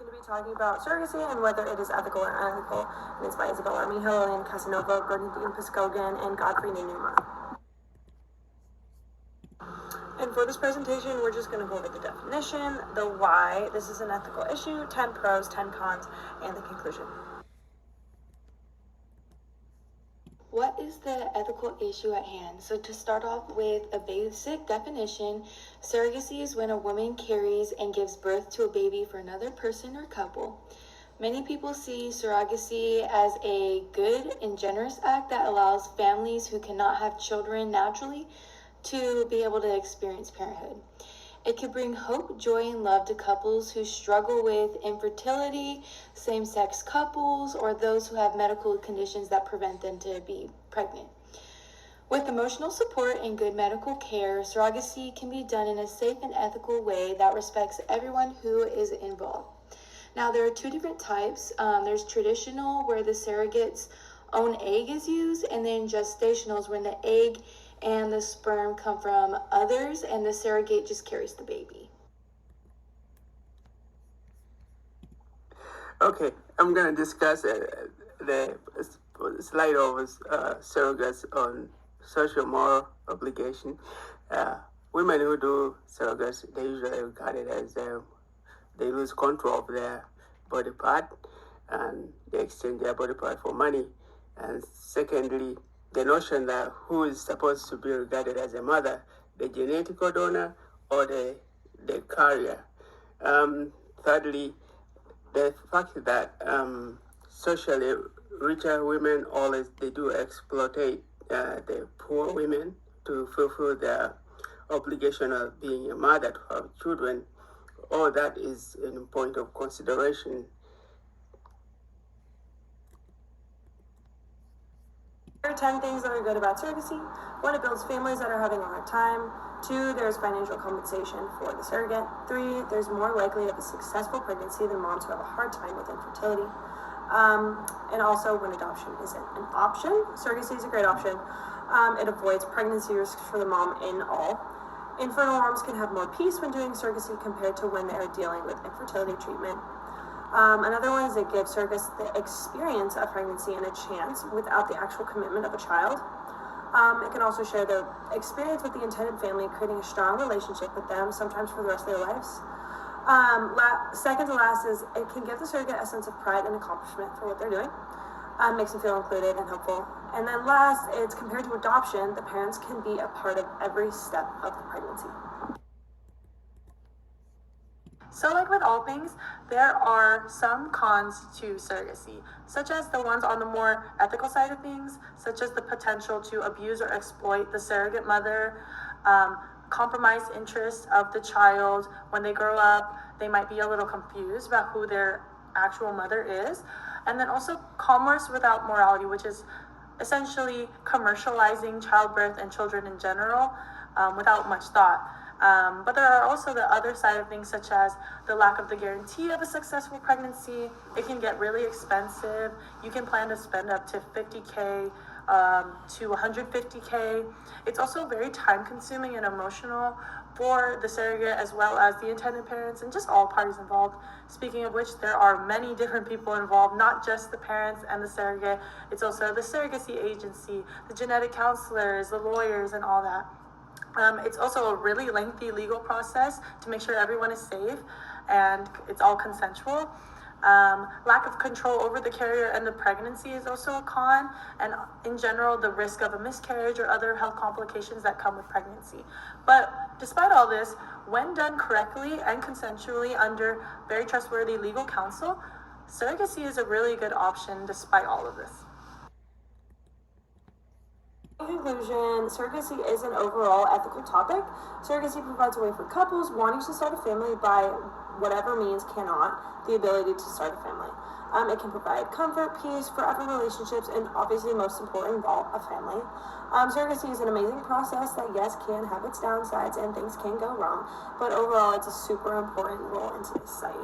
going to be talking about surrogacy and whether it is ethical or unethical, and it's by Isabella Armijo and Casanova, Bernadine Piscogan, and Godfrey Nunuma. And for this presentation, we're just going to go over the definition, the why this is an ethical issue, 10 pros, 10 cons, and the conclusion. What is the ethical issue at hand? So to start off with a basic definition, surrogacy is when a woman carries and gives birth to a baby for another person or couple. Many people see surrogacy as a good and generous act that allows families who cannot have children naturally to be able to experience parenthood. It could bring hope, joy, and love to couples who struggle with infertility, same-sex couples, or those who have medical conditions that prevent them to be pregnant. With emotional support and good medical care, surrogacy can be done in a safe and ethical way that respects everyone who is involved. Now, there are two different types. There's traditional, where the surrogate's own egg is used, and then gestationals, when the egg and the sperm come from others, and the surrogate just carries the baby. Okay, I'm going to discuss the slide over surrogates on social moral obligation. Women who do surrogacy, they usually regard it as they lose control of their body part, and they exchange their body part for money. And secondly, the notion that who is supposed to be regarded as a mother, the genetic donor or the carrier. Thirdly, the fact that socially richer women always they do exploit the poor women to fulfill their obligation of being a mother to have children. All that is a point of consideration. There are 10 things that are good about surrogacy. 1, it builds families that are having a hard time. 2, there's financial compensation for the surrogate. 3, there's more likely of a successful pregnancy than moms who have a hard time with infertility. And also, when adoption isn't an option, surrogacy is a great option. It avoids pregnancy risks for the mom in all. Infertile moms can have more peace when doing surrogacy compared to when they are dealing with infertility treatment. Another one is it gives surrogates the experience of pregnancy and a chance without the actual commitment of a child. It can also share their experience with the intended family, creating a strong relationship with them, sometimes for the rest of their lives. Second to last is it can give the surrogate a sense of pride and accomplishment for what they're doing. Makes them feel included and helpful. And then last, it's compared to adoption, the parents can be a part of every step of the pregnancy. So like with all things, there are some cons to surrogacy, such as the ones on the more ethical side of things, such as the potential to abuse or exploit the surrogate mother, compromise interest of the child. When they grow up, they might be a little confused about who their actual mother is. And then also commerce without morality, which is essentially commercializing childbirth and children in general without much thought. But there are also the other side of things, such as the lack of the guarantee of a successful pregnancy. It can get really expensive. You can plan to spend up to $50K to $150K. It's also very time consuming and emotional for the surrogate as well as the intended parents and just all parties involved. Speaking of which, there are many different people involved, not just the parents and the surrogate. It's also the surrogacy agency, the genetic counselors, the lawyers, and all that. It's also a really lengthy legal process to make sure everyone is safe and it's all consensual. Lack of control over the carrier and the pregnancy is also a con, and in general, the risk of a miscarriage or other health complications that come with pregnancy. But despite all this, when done correctly and consensually under very trustworthy legal counsel, surrogacy is a really good option despite all of this. In conclusion, surrogacy is an overall ethical topic. Surrogacy provides a way for couples wanting to start a family by whatever means cannot, the ability to start a family. It can provide comfort, peace, forever relationships, and obviously most important of all, a family. Surrogacy is an amazing process that, yes, can have its downsides and things can go wrong, but overall it's a super important role in society.